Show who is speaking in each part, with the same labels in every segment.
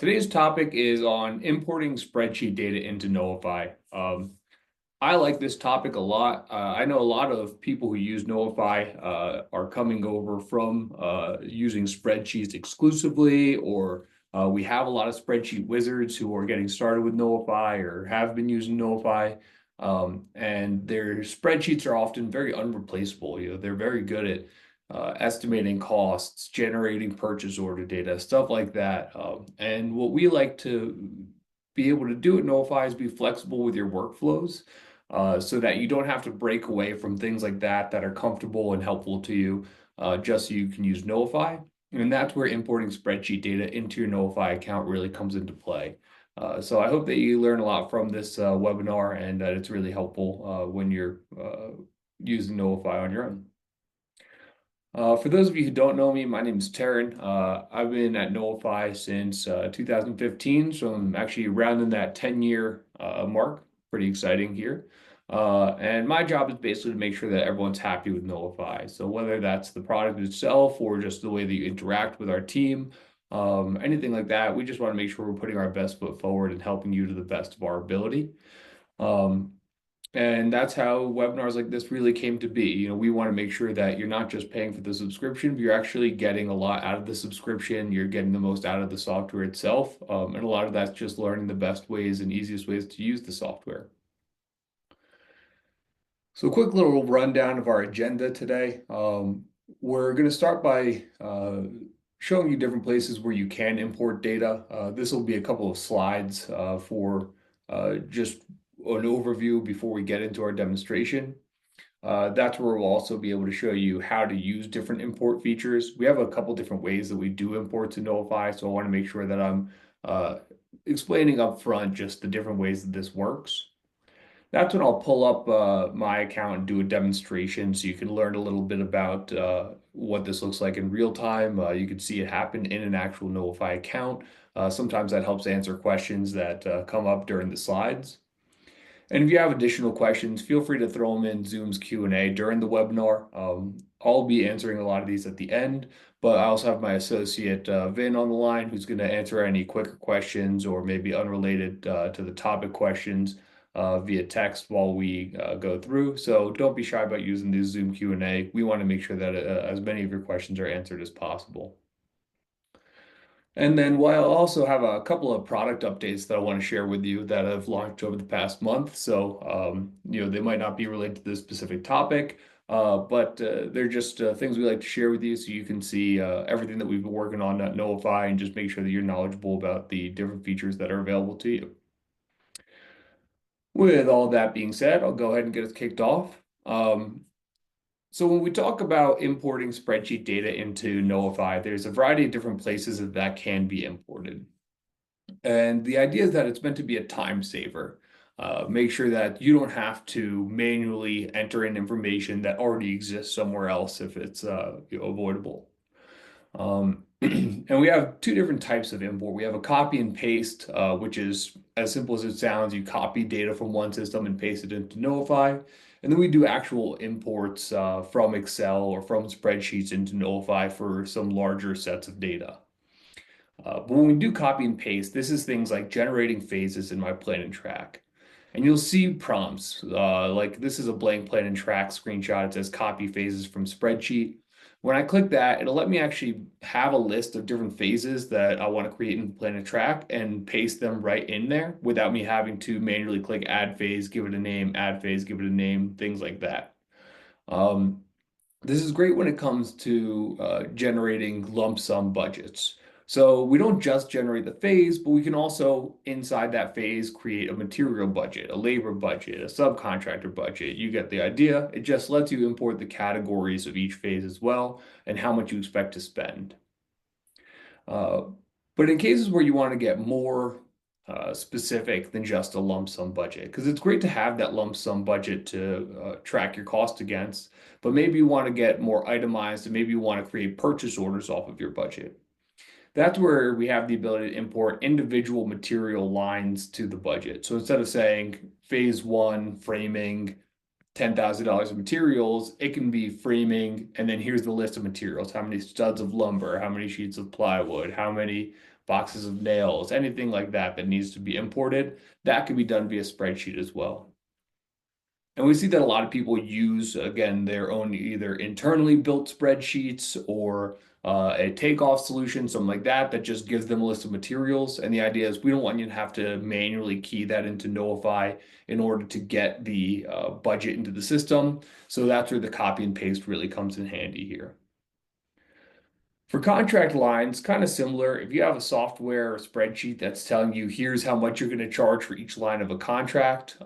Speaker 1: Today's topic is on importing spreadsheet data into Knowify. I like this topic a lot. I know a lot of people who use Knowify are coming over from using spreadsheets exclusively, or we have a lot of spreadsheet wizards who are getting started with Knowify or have been using Knowify. And their spreadsheets are often very unreplaceable. They're very good at estimating costs, generating purchase order data, stuff like that. And what we like to be able to do at Knowify is be flexible with your workflows so that you don't have to break away from things like that are comfortable and helpful to you just so you can use Knowify. And that's where importing spreadsheet data into your Knowify account really comes into play. So I hope that you learn a lot from this webinar and that it's really helpful when you're using Knowify on your own. For those of you who don't know me, my name is Terrin. I've been at Knowify since 2015, so I'm actually rounding that 10-year mark. Pretty exciting here. And my job is basically to make sure that everyone's happy with Knowify. So whether that's the product itself or just the way that you interact with our team, anything like that, we just want to make sure we're putting our best foot forward and helping you to the best of our ability. And that's how webinars like this really came to be. We want to make sure that you're not just paying for the subscription, but you're actually getting a lot out of the subscription. You're getting the most out of the software itself. And a lot of that's just learning the best ways and easiest ways to use the software. So a quick little rundown of our agenda today. We're going to start by showing you different places where you can import data. This will be a couple of slides for just an overview before we get into our demonstration. That's where we'll also be able to show you how to use different import features. We have a couple different ways that we do import to Knowify, so I want to make sure that I'm explaining up front just the different ways that this works. That's when I'll pull up my account and do a demonstration so you can learn a little bit about what this looks like in real time. You can see it happen in an actual Knowify account. Sometimes that helps answer questions that come up during the slides. And if you have additional questions, feel free to throw them in Zoom's Q&A during the webinar. I'll be answering a lot of these at the end, but I also have my associate Vin on the line who's going to answer any quicker questions or maybe unrelated to the topic questions via text while we go through. So don't be shy about using the Zoom Q&A. We want to make sure that as many of your questions are answered as possible. And then we'll also have a couple of product updates that I want to share with you that have launched over the past month. So, they might not be related to this specific topic, but they're just things we like to share with you so you can see everything that we've been working on at Knowify and just make sure that you're knowledgeable about the different features that are available to you. With all that being said, I'll go ahead and get us kicked off. So when we talk about importing spreadsheet data into Knowify, there's a variety of different places that can be imported. And the idea is that it's meant to be a time saver. Make sure that you don't have to manually enter in information that already exists somewhere else if it's avoidable. And we have two different types of import. We have a copy and paste, which is as simple as it sounds. You copy data from one system and paste it into Knowify. And then we do actual imports from Excel or from spreadsheets into Knowify for some larger sets of data. But when we do copy and paste, this is things like generating phases in my plan and track. And you'll see prompts like this is a blank plan and track screenshot. It says copy phases from spreadsheet. When I click that, it'll let me actually have a list of different phases that I want to create in plan and track and paste them right in there without me having to manually click add phase, give it a name, add phase, give it a name, things like that. This is great when it comes to generating lump sum budgets. So we don't just generate the phase, but we can also, inside that phase, create a material budget, a labor budget, a subcontractor budget. You get the idea. It just lets you import the categories of each phase as well and how much you expect to spend. But in cases where you want to get more specific than just a lump sum budget, because it's great to have that lump sum budget to track your cost against, but maybe you want to get more itemized and maybe you want to create purchase orders off of your budget. That's where we have the ability to import individual material lines to the budget. So instead of saying phase one, framing, $10,000 of materials, it can be framing, and then here's the list of materials. How many studs of lumber, how many sheets of plywood, how many boxes of nails, anything like that that needs to be imported, that can be done via spreadsheet as well. And we see that a lot of people use, again, their own either internally built spreadsheets or a takeoff solution, something like that, that just gives them a list of materials. And the idea is we don't want you to have to manually key that into Knowify in order to get the budget into the system. So that's where the copy and paste really comes in handy here. For contract lines, kind of similar. If you have a software or spreadsheet that's telling you here's how much you're going to charge for each line of a contract,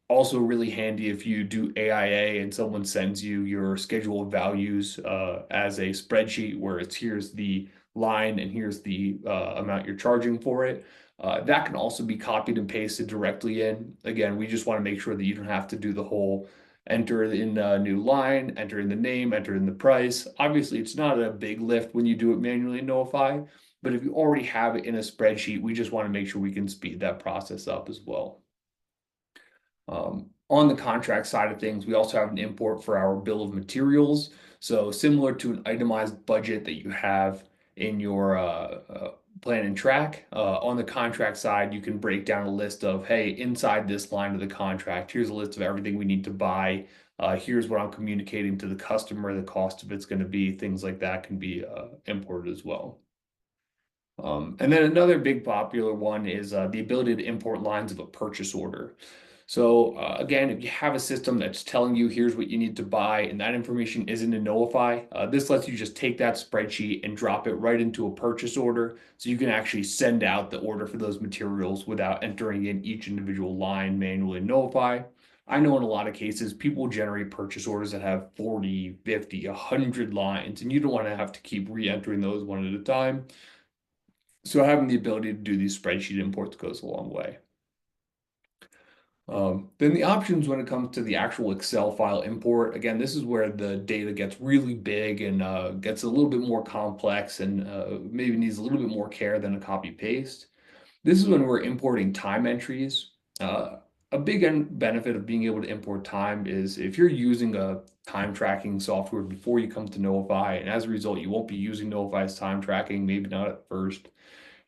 Speaker 1: also really handy if you do AIA and someone sends you your schedule of values as a spreadsheet where it's here's the line and here's the amount you're charging for it. That can also be copied and pasted directly in. Again, we just want to make sure that you don't have to do the whole enter in a new line, enter in the name, enter in the price. Obviously, it's not a big lift when you do it manually in Knowify, but if you already have it in a spreadsheet, we just want to make sure we can speed that process up as well. On the contract side of things, we also have an import for our bill of materials. So similar to an itemized budget that you have in your plan and track, on the contract side, you can break down a list of, hey, inside this line of the contract, here's a list of everything we need to buy. Here's what I'm communicating to the customer, the cost of it's going to be, things like that can be imported as well. And then another big popular one is the ability to import lines of a purchase order. So again, if you have a system that's telling you here's what you need to buy and that information isn't in Knowify, this lets you just take that spreadsheet and drop it right into a purchase order. So you can actually send out the order for those materials without entering in each individual line manually in Knowify. I know in a lot of cases, people generate purchase orders that have 40, 50, 100 lines, and you don't want to have to keep re-entering those one at a time. So having the ability to do these spreadsheet imports goes a long way. Then the options when it comes to the actual Excel file import, again, this is where the data gets really big and gets a little bit more complex and maybe needs a little bit more care than a copy paste. This is when we're importing time entries. A big benefit of being able to import time is if you're using a time tracking software before you come to Knowify, and as a result, you won't be using Knowify's time tracking, maybe not at first.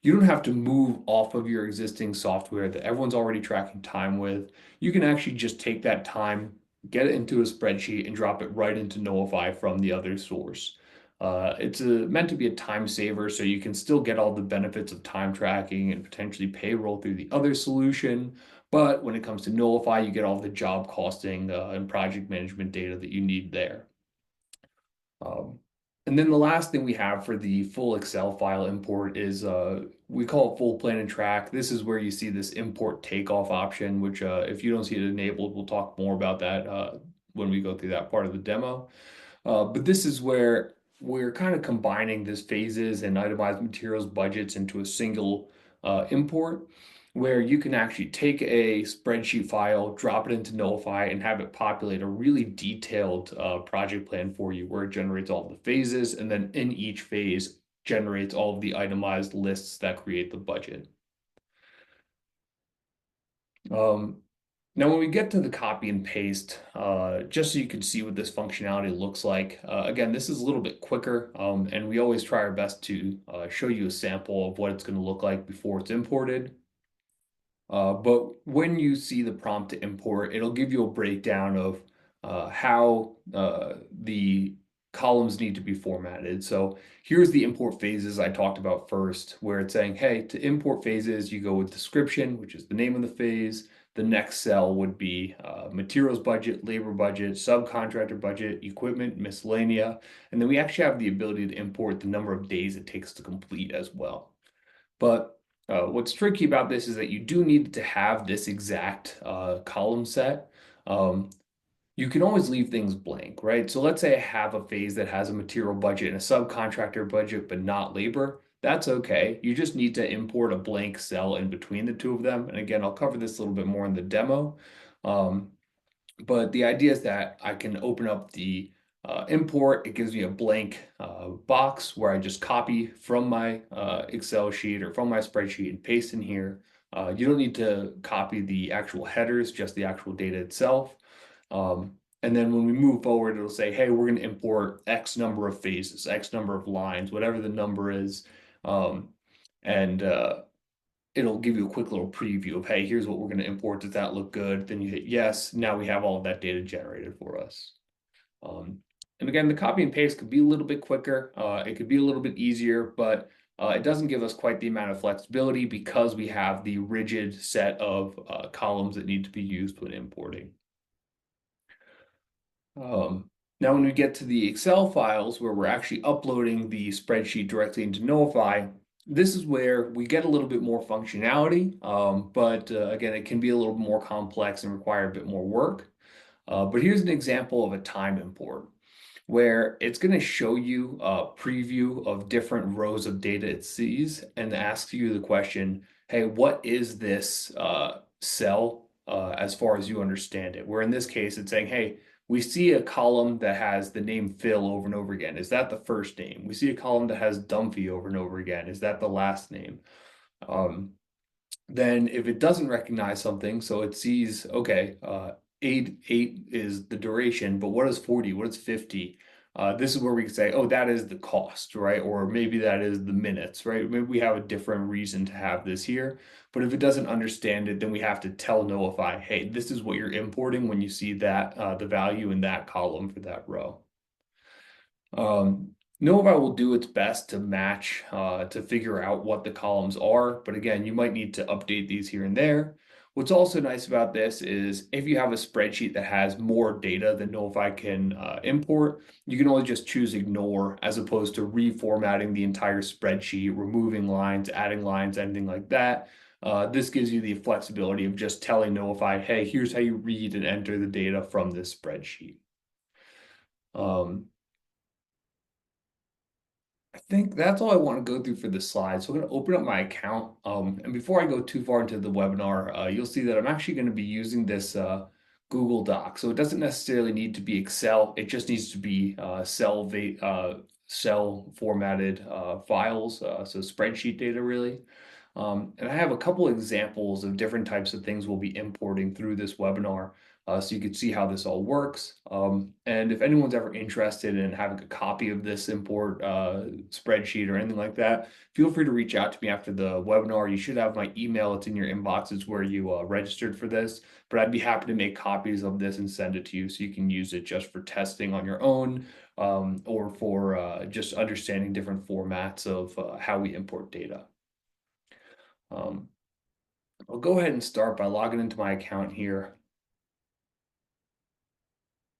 Speaker 1: You don't have to move off of your existing software that everyone's already tracking time with. You can actually just take that time, get it into a spreadsheet, and drop it right into Knowify from the other source. It's meant to be a time saver, so you can still get all the benefits of time tracking and potentially payroll through the other solution. But when it comes to Knowify, you get all the job costing and project management data that you need there. Um, and then the last thing we have for the full Excel file import is we call it full plan and track. This is where you see this import takeoff option, which if you don't see it enabled, we'll talk more about that when we go through that part of the demo. But this is where we're kind of combining this phases and itemized materials budgets into a single import where you can actually take a spreadsheet file, drop it into Knowify, and have it populate a really detailed project plan for you where it generates all the phases, and then in each phase generates all of the itemized lists that create the budget. Now, when we get to the copy and paste, just so you can see what this functionality looks like, again, this is a little bit quicker, and we always try our best to show you a sample of what it's going to look like before it's imported. But when you see the prompt to import, it'll give you a breakdown of how the columns need to be formatted. So here's the import phases I talked about first, where it's saying, hey, to import phases, you go with description, which is the name of the phase. The next cell would be materials budget, labor budget, subcontractor budget, equipment, miscellanea. And then we actually have the ability to import the number of days it takes to complete as well. But what's tricky about this is that you do need to have this exact column set. You can always leave things blank, right? So let's say I have a phase that has a material budget and a subcontractor budget, but not labor. That's okay. You just need to import a blank cell in between the two of them. And again, I'll cover this a little bit more in the demo. But the idea is that I can open up the import. It gives me a blank box where I just copy from my Excel sheet or from my spreadsheet and paste in here. You don't need to copy the actual headers, just the actual data itself. And then when we move forward, it'll say, hey, we're going to import X number of phases, X number of lines, whatever the number is. and it'll give you a quick little preview of, hey, here's what we're going to import. Does that look good? Then you hit yes. Now we have all of that data generated for us. Um, and again, the copy and paste could be a little bit quicker. It could be a little bit easier, but it doesn't give us quite the amount of flexibility because we have the rigid set of columns that need to be used when importing. Um, Now, when we get to the Excel files where we're actually uploading the spreadsheet directly into Knowify, this is where we get a little bit more functionality, but again, it can be a little more complex and require a bit more work. But here's an example of a time import where it's going to show you a preview of different rows of data it sees and asks you the question, hey, what is this cell as far as you understand it? Where in this case, it's saying, hey, we see a column that has the name Phil over and over again. Is that the first name? We see a column that has Dumpy over and over again. Is that the last name? Um, then if it doesn't recognize something, so it sees, okay, eight is the duration, but what is 40? What is 50? This is where we can say, oh, that is the cost, right? Or maybe that is the minutes, right? Maybe we have a different reason to have this here. But if it doesn't understand it, then we have to tell Knowify, hey, this is what you're importing when you see that the value in that column for that row. Um, Knowify will do its best to match, to figure out what the columns are, but again, you might need to update these here and there. What's also nice about this is if you have a spreadsheet that has more data than Knowify can import, you can only just choose ignore as opposed to reformatting the entire spreadsheet, removing lines, adding lines, anything like that. This gives you the flexibility of just telling Knowify, hey, here's how you read and enter the data from this spreadsheet. Um, I think that's all I want to go through for the slides. So I'm going to open up my account. And before I go too far into the webinar, you'll see that I'm actually going to be using this Google Doc. So it doesn't necessarily need to be Excel. It just needs to be cell formatted files, so spreadsheet data really. And I have a couple examples of different types of things we'll be importing through this webinar, so you can see how this all works. And if anyone's ever interested in having a copy of this import spreadsheet or anything like that, feel free to reach out to me after the webinar. You should have my email. It's in your inbox. It's where you registered for this. But I'd be happy to make copies of this and send it to you so you can use it just for testing on your own, or for just understanding different formats of how we import data. Um, I'll go ahead and start by logging into my account here.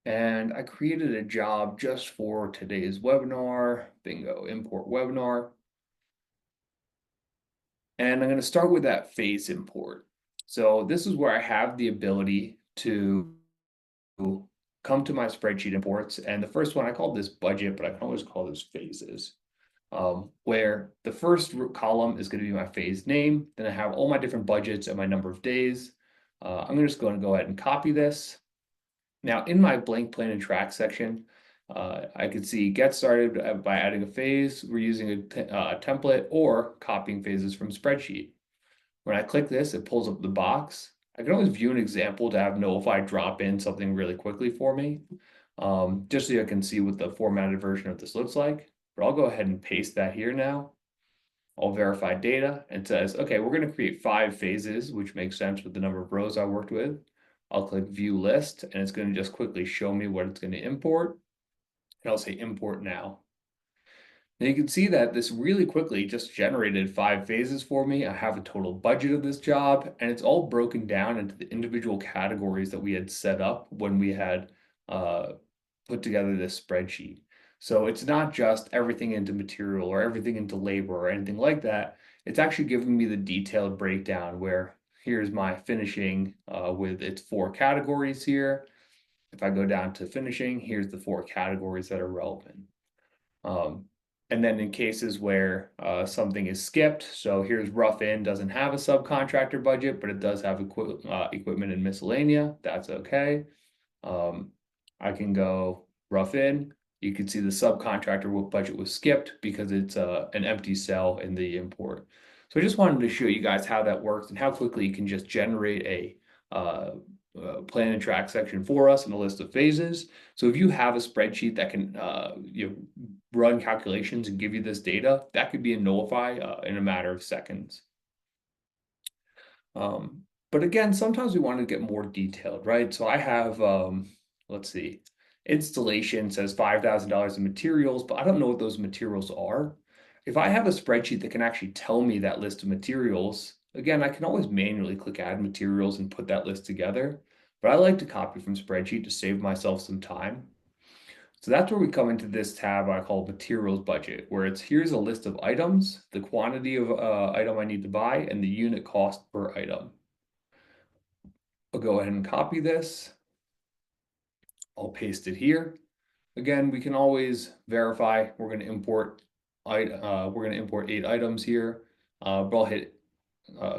Speaker 1: And I created a job just for today's webinar. Bingo, import webinar. And I'm going to start with that phase import. So this is where I have the ability to come to my spreadsheet imports. And the first one, I called this budget, but I can always call this phases. Where the first column is going to be my phase name. Then I have all my different budgets and my number of days. I'm just going to go ahead and copy this. Now in my blank plan and track section, I could see get started by adding a phase. We're using a template or copying phases from spreadsheet. When I click this, it pulls up the box. I can always view an example to have Knowify drop in something really quickly for me, just so you can see what the formatted version of this looks like. But I'll go ahead and paste that here now. All verified data. It says, okay, we're going to create 5 phases, which makes sense with the number of rows I worked with. I'll click view list, and it's going to just quickly show me what it's going to import. And I'll say import now. Now you can see that this really quickly just generated 5 phases for me. I have a total budget of this job, and it's all broken down into the individual categories that we had set up when we had put together this spreadsheet. So it's not just everything into material or everything into labor or anything like that. It's actually giving me the detailed breakdown where here's my finishing with its 4 categories here. If I go down to finishing, here's the 4 categories that are relevant. And then in cases where something is skipped, so here's rough in doesn't have a subcontractor budget, but it does have equipment and miscellanea. That's okay. I can go rough in. You can see the subcontractor budget was skipped because it's an empty cell in the import. So I just wanted to show you guys how that works and how quickly you can just generate a plan and track section for us and a list of phases. So if you have a spreadsheet that can run calculations and give you this data, that could be in Knowify in a matter of seconds. But again, sometimes we want to get more detailed, right? So I have, let's see, installation says $5,000 in materials, but I don't know what those materials are. If I have a spreadsheet that can actually tell me that list of materials, again, I can always manually click add materials and put that list together. But I like to copy from spreadsheet to save myself some time. So that's where we come into this tab I call materials budget, where it's here's a list of items, the quantity of item I need to buy, and the unit cost per item. I'll go ahead and copy this. I'll paste it here. Again, we can always verify. We're going to import 8 items here. But I'll hit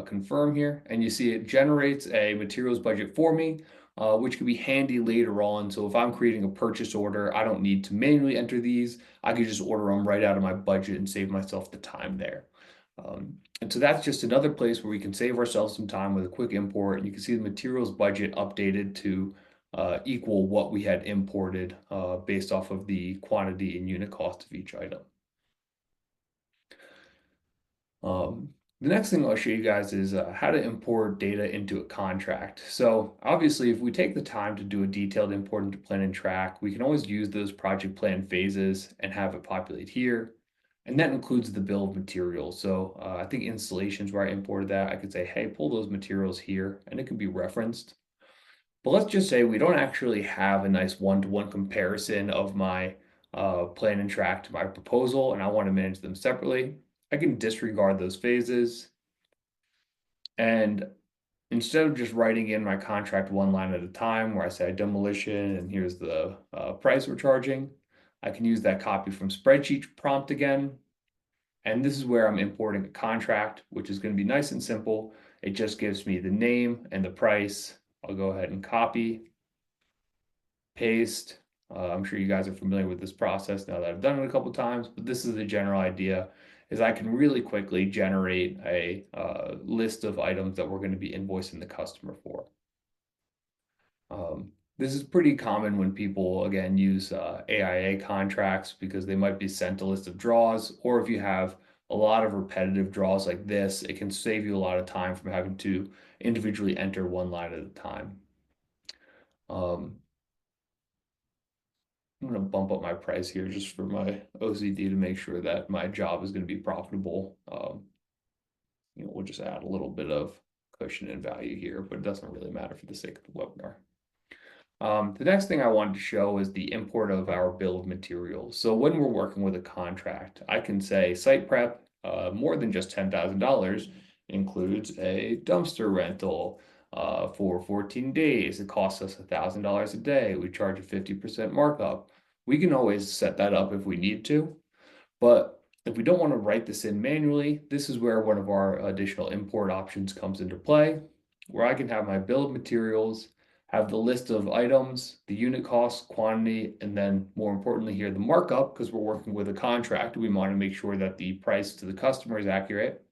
Speaker 1: confirm here, and you see it generates a materials budget for me, which could be handy later on. So if I'm creating a purchase order, I don't need to manually enter these. I could just order them right out of my budget and save myself the time there. And so that's just another place where we can save ourselves some time with a quick import. And you can see the materials budget updated to equal what we had imported based off of the quantity and unit cost of each item. The next thing I'll show you guys is how to import data into a contract. So obviously, if we take the time to do a detailed import into plan and track, we can always use those project plan phases and have it populate here. And that includes the bill of materials. So I think installations where I imported that, I could say, hey, pull those materials here, and it can be referenced. But let's just say we don't actually have a nice one-to-one comparison of my plan and track to my proposal, and I want to manage them separately. I can disregard those phases. And instead of just writing in my contract one line at a time where I say demolition and here's the price we're charging, I can use that copy from spreadsheet prompt again. And this is where I'm importing a contract, which is going to be nice and simple. It just gives me the name and the price. I'll go ahead and copy, paste. I'm sure you guys are familiar with this process now that I've done it a couple of times, but this is the general idea, is I can really quickly generate a list of items that we're going to be invoicing the customer for. This is pretty common when people, again, use AIA contracts because they might be sent a list of draws, or if you have a lot of repetitive draws like this, it can save you a lot of time from having to individually enter one line at a time. I'm going to bump up my price here just for my OCD to make sure that my job is going to be profitable. We'll just add a little bit of cushion and value here, but it doesn't really matter for the sake of the webinar. The next thing I wanted to show is the import of our bill of materials. So when we're working with a contract, I can say site prep, more than just $10,000, includes a dumpster rental for 14 days. It costs us $1,000 a day. We charge a 50% markup. We can always set that up if we need to, but if we don't want to write this in manually, this is where one of our additional import options comes into play, where I can have my bill of materials, have the list of items, the unit cost, quantity, and then more importantly here, the markup, because we're working with a contract. We want to make sure that the price to the customer is accurate.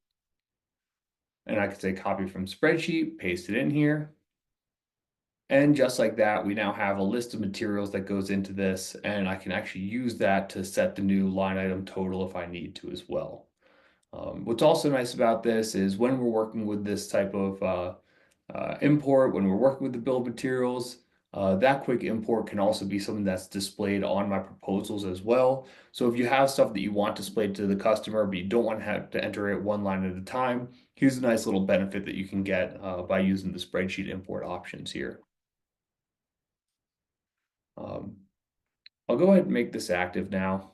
Speaker 1: And I could say copy from spreadsheet, paste it in here. And just like that, we now have a list of materials that goes into this, and I can actually use that to set the new line item total if I need to as well. What's also nice about this is when we're working with this type of import, when we're working with the bill of materials, that quick import can also be something that's displayed on my proposals as well. So if you have stuff that you want displayed to the customer, but you don't want to have to enter it one line at a time, here's a nice little benefit that you can get by using the spreadsheet import options here. I'll go ahead and make this active now.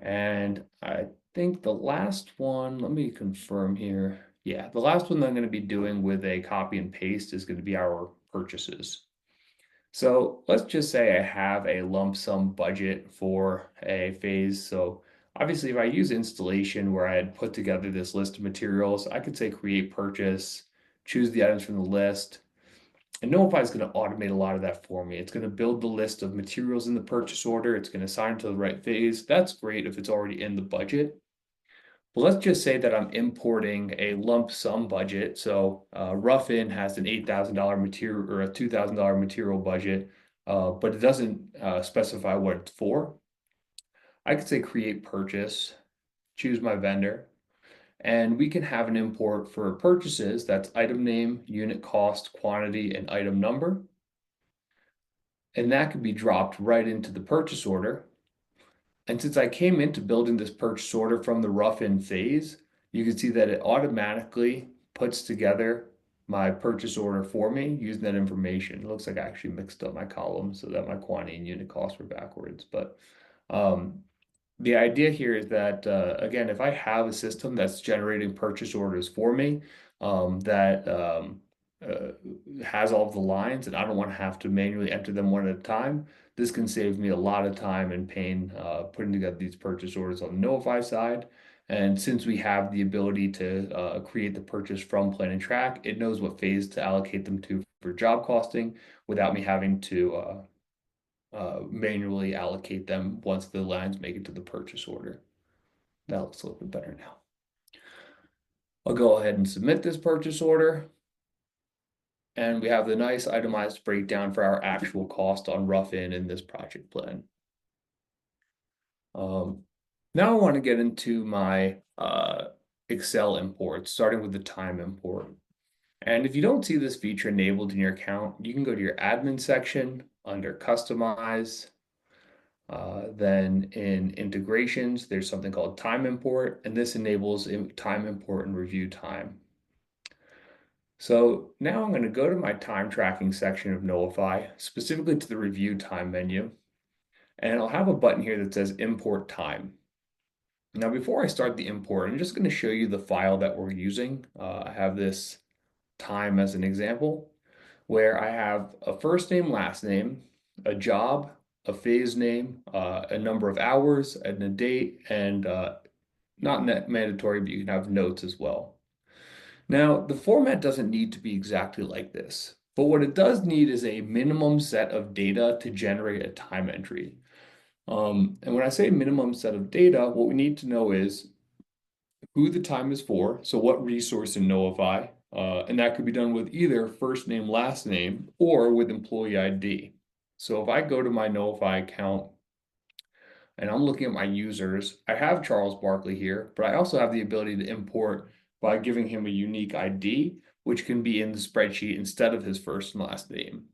Speaker 1: And I think the last one, let me confirm here. Yeah, the last one that I'm going to be doing with a copy and paste is going to be our purchases. So let's just say I have a lump sum budget for a phase. So obviously if I use installation where I had put together this list of materials, I could say create purchase, choose the items from the list. And Knowify is going to automate a lot of that for me. It's going to build the list of materials in the purchase order. It's going to assign to the right phase. That's great if it's already in the budget. Well, let's just say that I'm importing a lump sum budget. So Roughin has an $8,000 material or a $2,000 material budget, but it doesn't specify what it's for. I could say create purchase, choose my vendor, and we can have an import for purchases. That's item name, unit cost, quantity, and item number. And that could be dropped right into the purchase order. And since I came into building this purchase order from the rough-in phase, you can see that it automatically puts together my purchase order for me using that information. It looks like I actually mixed up my columns so that my quantity and unit costs were backwards. But um, the idea here is that, again, if I have a system that's generating purchase orders for me, that uh, has all of the lines, and I don't want to have to manually enter them one at a time, this can save me a lot of time and pain putting together these purchase orders on the Knowify side. And since we have the ability to create the purchase from plan and track, it knows what phase to allocate them to for job costing without me having to manually allocate them once the lines make it to the purchase order. That looks a little bit better now. I'll go ahead and submit this purchase order. And we have the nice itemized breakdown for our actual cost on rough-in in this project plan. Now I want to get into my Excel imports, starting with the time import. And if you don't see this feature enabled in your account, you can go to your admin section under customize. Then in integrations, there's something called time import, and this enables time import and review time. So now I'm going to go to my time tracking section of Knowify, specifically to the review time menu, and I'll have a button here that says import time. Now, before I start the import, I'm just going to show you the file that we're using. I have this time as an example, where I have a first name, last name, a job, a phase name, a number of hours, and a date, and not mandatory, but you can have notes as well. Now, the format doesn't need to be exactly like this, but what it does need is a minimum set of data to generate a time entry. And when I say minimum set of data, what we need to know is who the time is for, so what resource in Knowify, and that could be done with either first name, last name, or with employee ID. So if I go to my Knowify account and I'm looking at my users, I have Charles Barkley here, but I also have the ability to import by giving him a unique ID, which can be in the spreadsheet instead of his first and last name.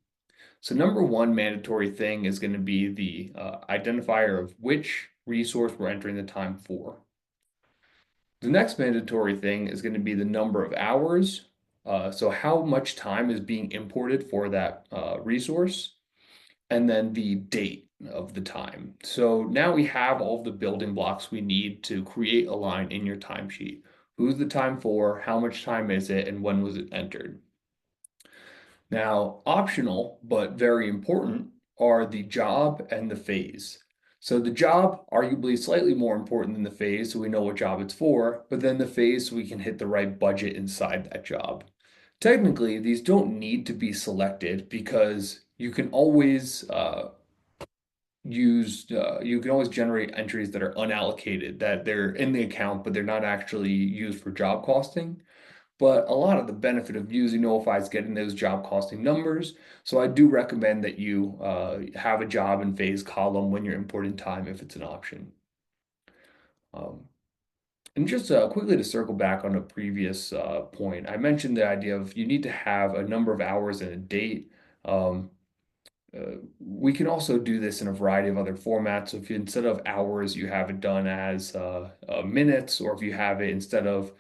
Speaker 1: So number one mandatory thing is going to be the identifier of which resource we're entering the time for. The next mandatory thing is going to be the number of hours. So how much time is being imported for that resource, and then the date of the time. So now we have all of the building blocks we need to create a line in your timesheet. Who's the time for, how much time is it, and when was it entered? Now, optional, but very important, are the job and the phase. So the job, arguably slightly more important than the phase, so we know what job it's for, but then the phase, so we can hit the right budget inside that job. Technically, these don't need to be selected because you can always you can always generate entries that are unallocated, that they're in the account, but they're not actually used for job costing. But a lot of the benefit of using Knowify is getting those job costing numbers. So I do recommend that you have a job and phase column when you're importing time if it's an option. Um, and just quickly to circle back on a previous point, I mentioned the idea of you need to have a number of hours and a date. Um, we can also do this in a variety of other formats. So if you, instead of hours, you have it done as minutes, or if you have it instead of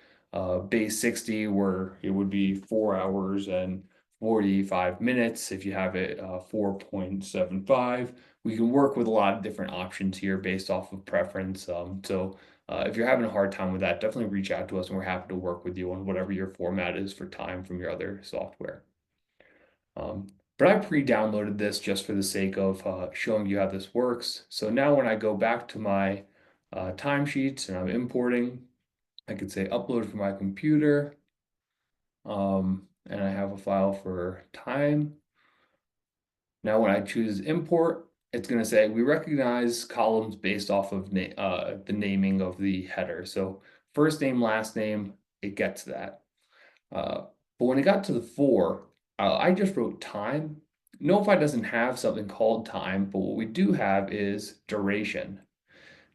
Speaker 1: base 60, where it would be 4 hours and 45 minutes, if you have it 4.75, we can work with a lot of different options here based off of preference. If you're having a hard time with that, definitely reach out to us and we're happy to work with you on whatever your format is for time from your other software. But I pre-downloaded this just for the sake of showing you how this works. So now when I go back to my timesheets and I'm importing, I could say upload from my computer. And I have a file for time. Now when I choose import, it's going to say we recognize columns based off of the naming of the header. So first name, last name, it gets that. But when it got to the 4, I just wrote time. Knowify doesn't have something called time, but what we do have is duration.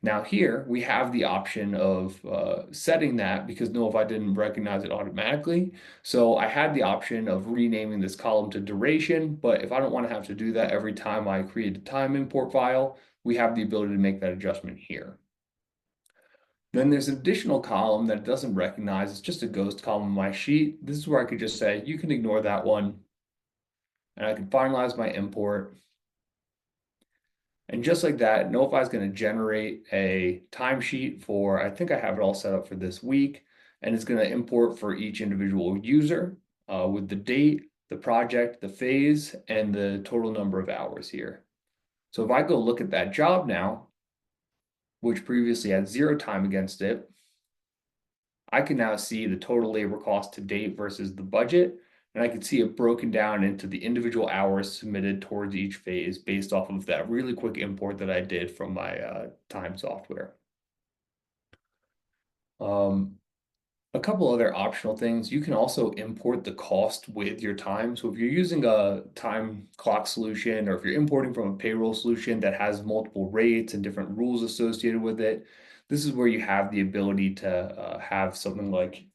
Speaker 1: Now here we have the option of setting that because Knowify didn't recognize it automatically. So I had the option of renaming this column to duration, but if I don't want to have to do that every time I create a time import file, we have the ability to make that adjustment here. Then there's an additional column that it doesn't recognize. It's just a ghost column in my sheet. This is where I could just say, you can ignore that one. And I can finalize my import. And just like that, Knowify is going to generate a timesheet for, I think I have it all set up for this week. And it's going to import for each individual user with the date, the project, the phase, and the total number of hours here. So if I go look at that job now, which previously had 0 time against it, I can now see the total labor cost to date versus the budget, and I can see it broken down into the individual hours submitted towards each phase based off of that really quick import that I did from my time software. A couple other optional things. You can also import the cost with your time. So if you're using a time clock solution or if you're importing from a payroll solution that has multiple rates and different rules associated with it, this is where you have the ability to have something like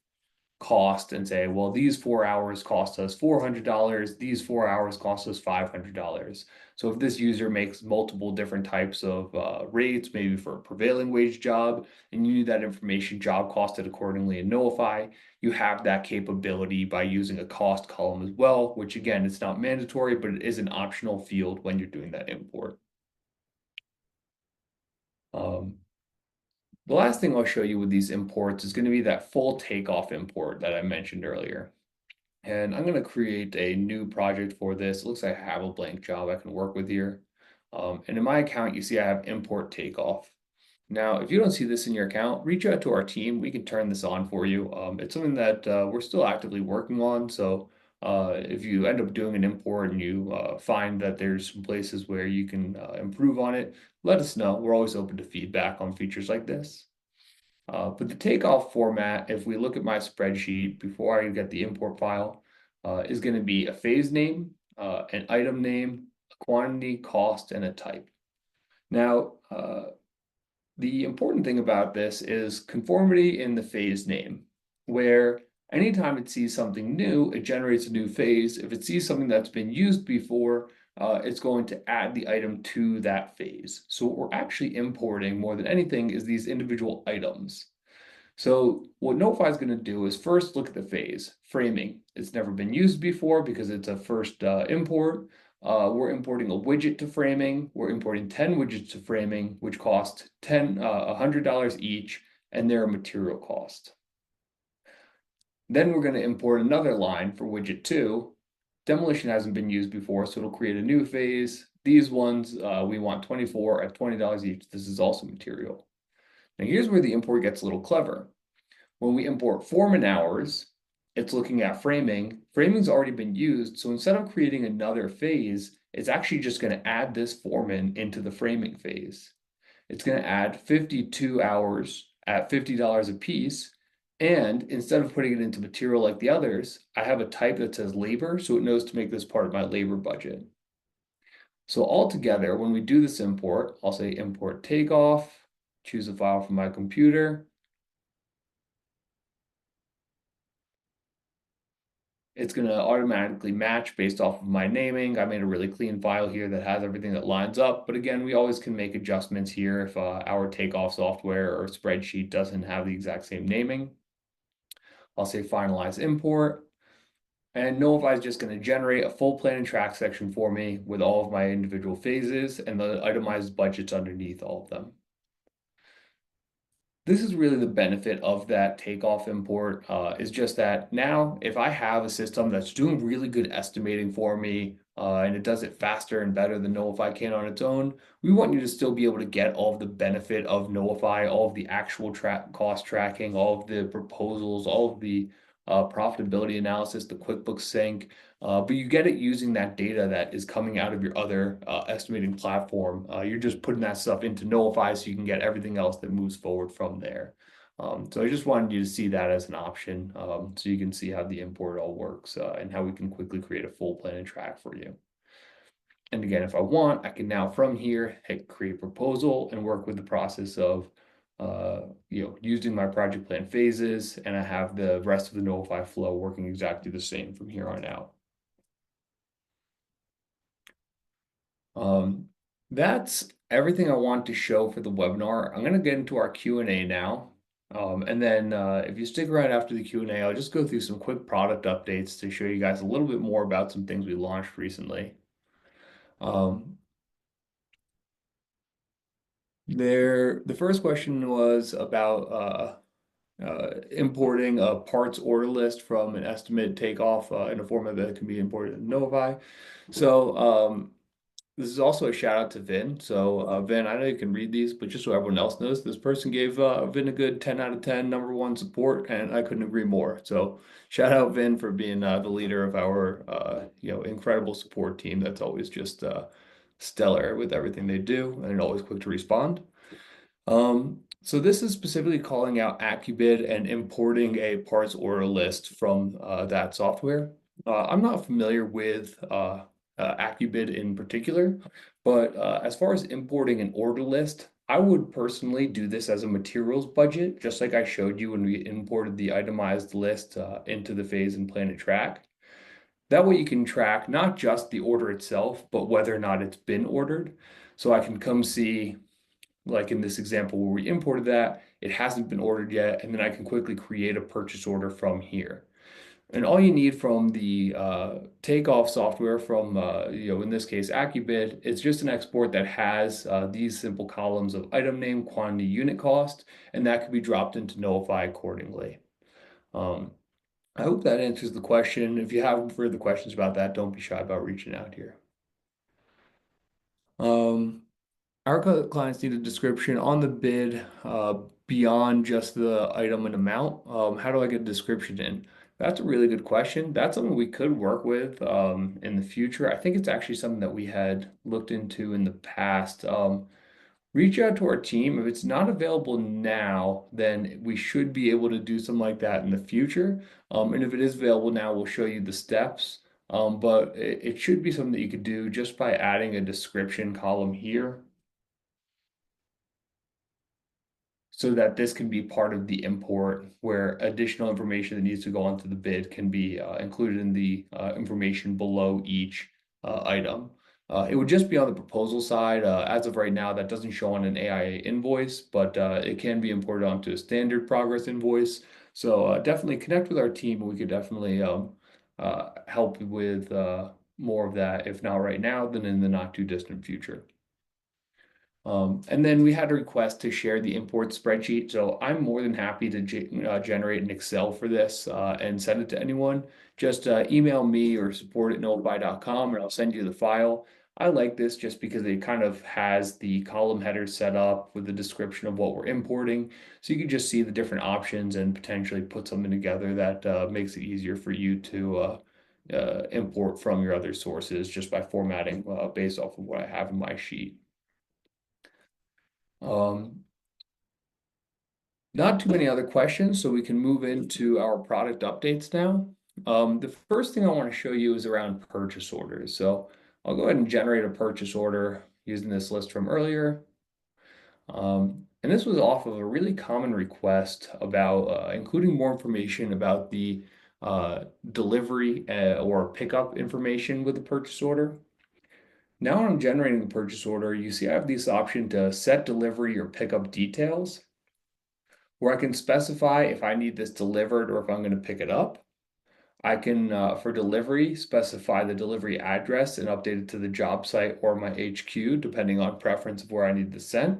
Speaker 1: cost and say, well, these 4 hours cost us $400, these 4 hours cost us $500. So if this user makes multiple different types of rates, maybe for a prevailing wage job, and you need that information job costed accordingly in Knowify, you have that capability by using a cost column as well, which again, it's not mandatory, but it is an optional field when you're doing that import. The last thing I'll show you with these imports is going to be that full takeoff import that I mentioned earlier. And I'm going to create a new project for this. It looks like I have a blank job I can work with here. And in my account, you see I have import takeoff. Now, if you don't see this in your account, reach out to our team. We can turn this on for you. It's something that we're still actively working on. So if you end up doing an import and you find that there's some places where you can improve on it, let us know. We're always open to feedback on features like this. But the takeoff format, if we look at my spreadsheet before I get the import file, is going to be a phase name, an item name, a quantity, cost, and a type. Now, the important thing about this is conformity in the phase name, where anytime it sees something new, it generates a new phase. If it sees something that's been used before, it's going to add the item to that phase. So what we're actually importing more than anything is these individual items. So what Knowify is going to do is first look at the phase, framing. It's never been used before because it's a first import. We're importing a widget to framing. We're importing 10 widgets to framing, which cost $100 each, and they're a material cost. Then we're going to import another line for widget 2. Demolition hasn't been used before, so it'll create a new phase. These ones, we want 24 at $20 each. This is also material. Now here's where the import gets a little clever. When we import foreman hours, it's looking at framing. Framing's already been used, so instead of creating another phase, it's actually just going to add this foreman into the framing phase. It's going to add 52 hours at $50 a piece, and instead of putting it into material like the others, I have a type that says labor, so it knows to make this part of my labor budget. So altogether, when we do this import, I'll say import takeoff, choose a file from my computer. It's going to automatically match based off of my naming. I made a really clean file here that has everything that lines up. But again, we always can make adjustments here if our takeoff software or spreadsheet doesn't have the exact same naming. I'll say finalize import. And Knowify is just going to generate a full plan and track section for me with all of my individual phases and the itemized budgets underneath all of them. This is really the benefit of that takeoff import is just that now if I have a system that's doing really good estimating for me and it does it faster and better than Knowify can on its own, we want you to still be able to get all of the benefit of Knowify, all of the actual cost tracking, all of the proposals, all of the profitability analysis, the QuickBooks sync, but you get it using that data that is coming out of your other estimating platform. You're just putting that stuff into Knowify so you can get everything else that moves forward from there. So I just wanted you to see that as an option, so you can see how the import all works, and how we can quickly create a full plan and track for you. And again, if I want, I can now from here hit create proposal and work with the process of using my project plan phases, and I have the rest of the Knowify flow working exactly the same from here on out. Um, that's everything I want to show for the webinar. I'm going to get into our Q&A now. And then if you stick around after the Q&A, I'll just go through some quick product updates to show you guys a little bit more about some things we launched recently. Um, the first question was about importing a parts order list from an estimate takeoff in a format that can be imported in Knowify. So this is also a shout out to Vin. So Vin, I know you can read these, but just so everyone else knows, this person gave Vin a good 10 out of 10, #1 support, and I couldn't agree more. So shout out Vin for being the leader of our incredible support team that's always just stellar with everything they do and always quick to respond. So this is specifically calling out AccuBid and importing a parts order list from that software. I'm not familiar with AccuBid in particular, but as far as importing an order list, I would personally do this as a materials budget, just like I showed you when we imported the itemized list into the phase and plan and track. That way you can track not just the order itself, but whether or not it's been ordered. So I can come see, like in this example where we imported that, it hasn't been ordered yet, and then I can quickly create a purchase order from here. And all you need from the takeoff software from, in this case, AccuBid, it's just an export that has these simple columns of item name, quantity, unit cost, and that can be dropped into Knowify accordingly. Um, I hope that answers the question. If you have further questions about that, don't be shy about reaching out here. Um, Our clients need a description on the bid beyond just the item and amount. How do I get a description in? That's a really good question. That's something we could work with in the future. I think it's actually something that we had looked into in the past. Reach out to our team. If it's not available now, then we should be able to do something like that in the future. And if it is available now, we'll show you the steps. But it should be something that you could do just by adding a description column here, so that this can be part of the import where additional information that needs to go onto the bid can be included in the information below each item. It would just be on the proposal side. As of right now, that doesn't show on an AIA invoice, but it can be imported onto a standard progress invoice. So definitely connect with our team, and we could definitely help with more of that, if not right now, then in the not too distant future. And then we had a request to share the import spreadsheet. So I'm more than happy to generate an Excel for this and send it to anyone. Just email me or support@knowify.com and I'll send you the file. I like this just because it kind of has the column header set up with the description of what we're importing. So you can just see the different options and potentially put something together that makes it easier for you to import from your other sources just by formatting based off of what I have in my sheet. Um, Not too many other questions, so we can move into our product updates now. The first thing I want to show you is around purchase orders. So I'll go ahead and generate a purchase order using this list from earlier. And this was off of a really common request about including more information about the delivery or pickup information with the purchase order. Now when I'm generating the purchase order, you see I have this option to set delivery or pickup details, where I can specify if I need this delivered or if I'm going to pick it up. I can, for delivery, specify the delivery address and update it to the job site or my HQ, depending on preference of where I need this sent.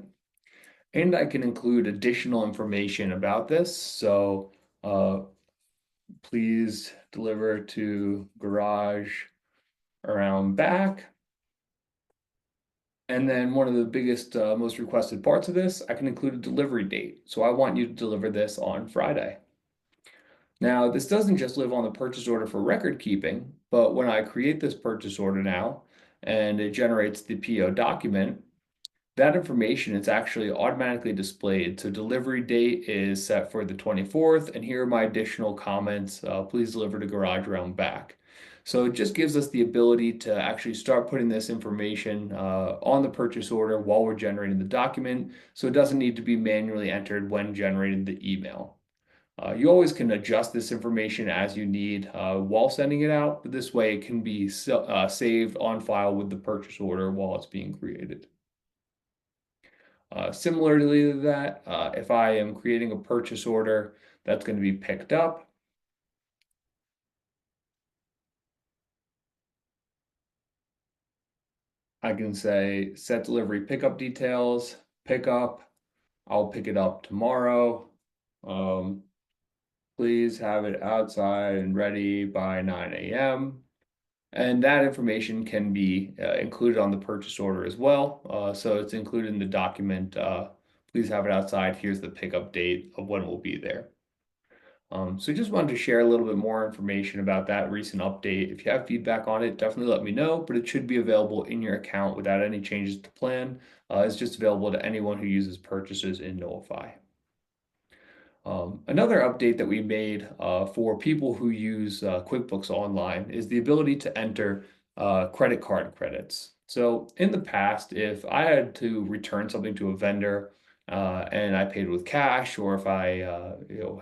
Speaker 1: And I can include additional information about this. So please deliver to garage around back. And then one of the biggest, most requested parts of this, I can include a delivery date. So I want you to deliver this on Friday. Now, this doesn't just live on the purchase order for record keeping, but when I create this purchase order now and it generates the PO document, that information is actually automatically displayed. So delivery date is set for the 24th, and here are my additional comments. Please deliver to garage around back. So it just gives us the ability to actually start putting this information on the purchase order while we're generating the document, so it doesn't need to be manually entered when generating the email. You always can adjust this information as you need while sending it out, but this way it can be saved on file with the purchase order while it's being created. Similarly to that, if I am creating a purchase order that's going to be picked up, I can say set delivery pickup details, pickup, I'll pick it up tomorrow. Um, please have it outside and ready by 9 a.m. And that information can be included on the purchase order as well. So it's included in the document. Please have it outside. Here's the pickup date of when it will be there. So just wanted to share a little bit more information about that recent update. If you have feedback on it, definitely let me know, but it should be available in your account without any changes to plan. It's just available to anyone who uses purchases in Knowify. Another update that we made for people who use QuickBooks Online is the ability to enter credit card credits. So in the past, if I had to return something to a vendor and I paid with cash, or if I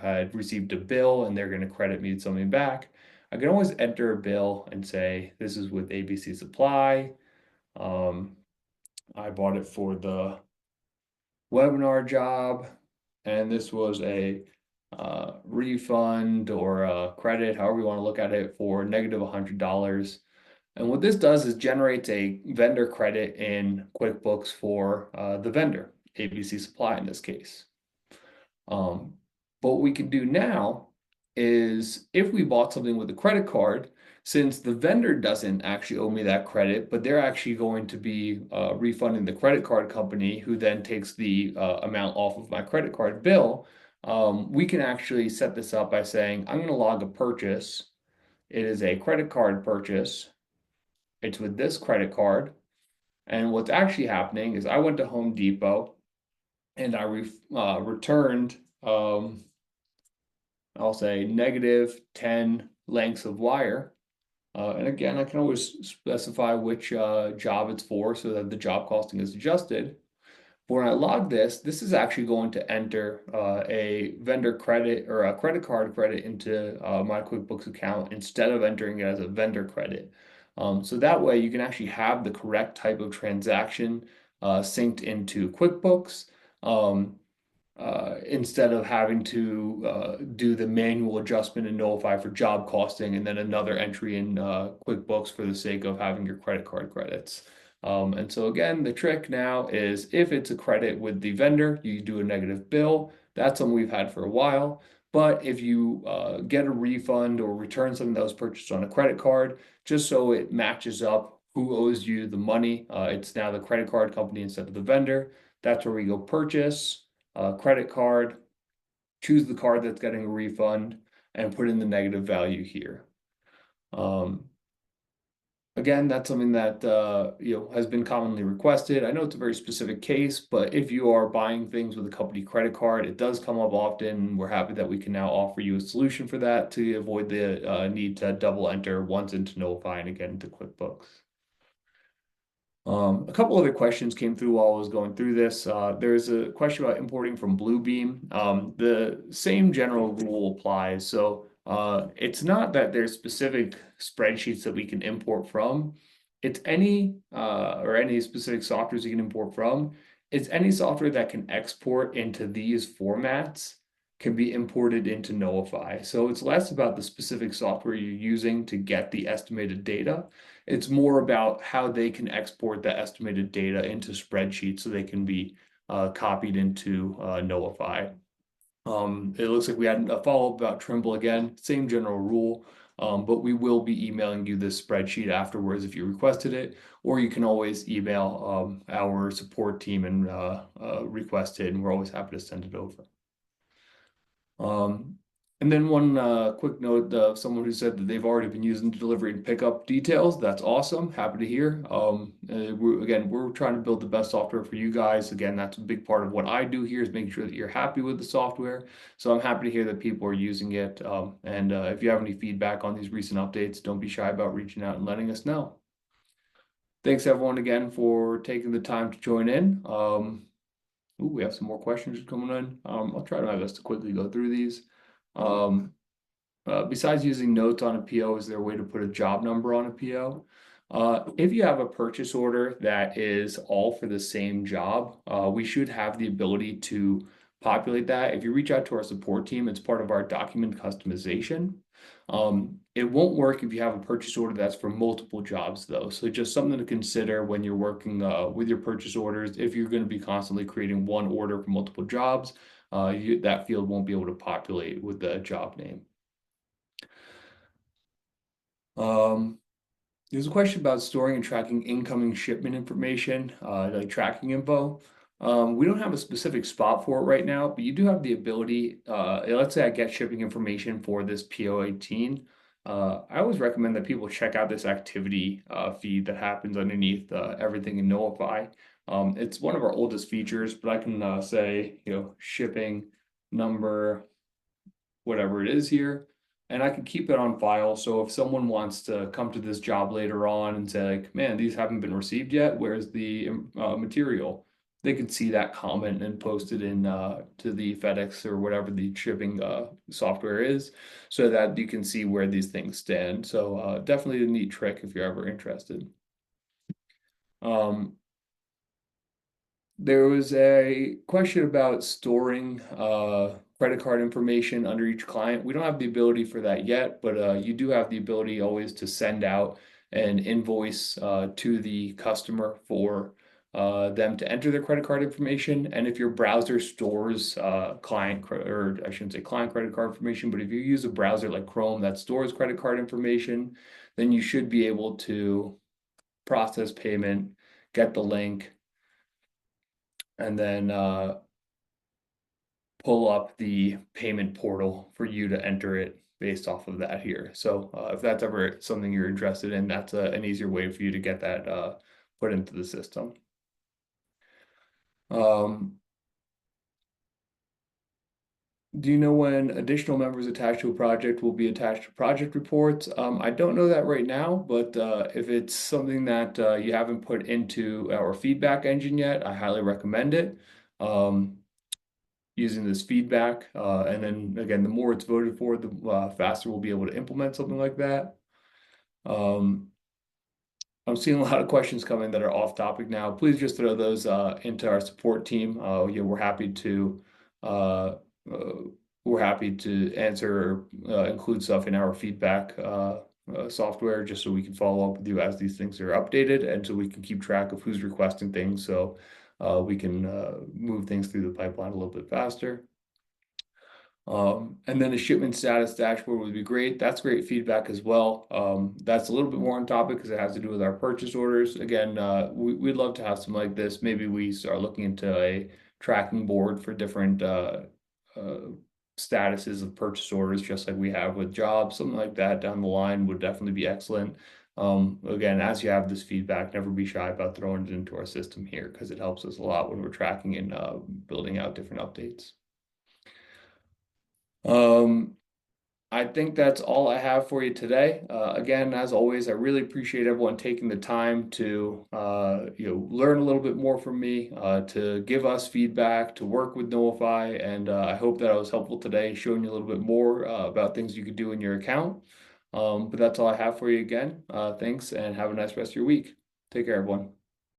Speaker 1: had received a bill and they're going to credit me something back, I can always enter a bill and say, this is with ABC Supply. Um, I bought it for the webinar job, and this was a refund or a credit, however you want to look at it, for negative $100. And what this does is generates a vendor credit in QuickBooks for the vendor, ABC Supply in this case. Um, but what we can do now is if we bought something with a credit card, since the vendor doesn't actually owe me that credit, but they're actually going to be refunding the credit card company, who then takes the amount off of my credit card bill, we can actually set this up by saying, I'm going to log a purchase. It is a credit card purchase. It's with this credit card. And what's actually happening is I went to Home Depot and I returned, I'll say negative 10 lengths of wire. And again, I can always specify which job it's for so that the job costing is adjusted. But when I log this, this is actually going to enter a vendor credit or a credit card credit into my QuickBooks account instead of entering it as a vendor credit. So that way you can actually have the correct type of transaction synced into QuickBooks. Instead of having to do the manual adjustment in Knowify for job costing and then another entry in QuickBooks for the sake of having your credit card credits. And so again, the trick now is if it's a credit with the vendor, you do a negative bill. That's something we've had for a while. But if you get a refund or return something that was purchased on a credit card, just so it matches up who owes you the money, it's now the credit card company instead of the vendor. That's where we go purchase, credit card, choose the card that's getting a refund, and put in the negative value here. Again, that's something that has been commonly requested. I know it's a very specific case, but if you are buying things with a company credit card, it does come up often. We're happy that we can now offer you a solution for that to avoid the need to double enter once into Knowify and again into QuickBooks. A couple other questions came through while I was going through this. There's a question about importing from Bluebeam. The same general rule applies. So it's not that there's specific spreadsheets that we can import from. It's any or any specific softwares you can import from. It's any software that can export into these formats can be imported into Knowify. So it's less about the specific software you're using to get the estimated data. It's more about how they can export that estimated data into spreadsheets so they can be copied into Knowify. It looks like we had a follow-up about Trimble again, same general rule, but we will be emailing you this spreadsheet afterwards if you requested it, or you can always email our support team and request it, and we're always happy to send it over. And then one quick note of someone who said that they've already been using delivery and pickup details. That's awesome. Happy to hear. We're trying to build the best software for you guys. Again, that's a big part of what I do here is making sure that you're happy with the software. So I'm happy to hear that people are using it. And if you have any feedback on these recent updates, don't be shy about reaching out and letting us know. Thanks everyone again for taking the time to join in. Ooh, we have some more questions coming in. I'll try my best to quickly go through these. Besides using notes on a PO, is there a way to put a job number on a PO? If you have a purchase order that is all for the same job, we should have the ability to populate that. If you reach out to our support team, it's part of our document customization. It won't work if you have a purchase order that's for multiple jobs, though. So just something to consider when you're working with your purchase orders. If you're going to be constantly creating one order for multiple jobs, that field won't be able to populate with the job name. There's a question about storing and tracking incoming shipment information, like tracking info. We don't have a specific spot for it right now, but you do have the ability. Let's say I get shipping information for this PO18. I always recommend that people check out this activity feed that happens underneath everything in Knowify. It's one of our oldest features, but I can say, shipping number, whatever it is here, and I can keep it on file. So if someone wants to come to this job later on and say like, man, these haven't been received yet, where's the material? They can see that comment and post it in to the FedEx or whatever the shipping software is, so that you can see where these things stand. So definitely a neat trick if you're ever interested. There was a question about storing credit card information under each client. We don't have the ability for that yet, but you do have the ability always to send out an invoice to the customer for them to enter their credit card information. And if your browser stores or I shouldn't say client credit card information, but if you use a browser like Chrome that stores credit card information, then you should be able to process payment, get the link, and then pull up the payment portal for you to enter it based off of that here. So if that's ever something you're interested in, that's an easier way for you to get that put into the system. Do you know when additional members attached to a project will be attached to project reports? I don't know that right now, but if it's something that you haven't put into our feedback engine yet, I highly recommend it. Using this feedback. And then again, the more it's voted for, the faster we'll be able to implement something like that. I'm seeing a lot of questions coming that are off topic now. Please just throw those into our support team. We're happy to answer or include stuff in our feedback software, just so we can follow up with you as these things are updated, and so we can keep track of who's requesting things, so we can move things through the pipeline a little bit faster. And then the shipment status dashboard would be great. That's great feedback as well. That's a little bit more on topic because it has to do with our purchase orders. Again, we'd love to have something like this. Maybe we start looking into a tracking board for different statuses of purchase orders, just like we have with jobs. Something like that down the line would definitely be excellent. Again, as you have this feedback, never be shy about throwing it into our system here, because it helps us a lot when we're tracking and building out different updates. I think that's all I have for you today. Again, as always, I really appreciate everyone taking the time to learn a little bit more from me, to give us feedback, to work with Knowify, and I hope that I was helpful today, showing you a little bit more about things you could do in your account. But that's all I have for you again. Thanks, and have a nice rest of your week. Take care, everyone.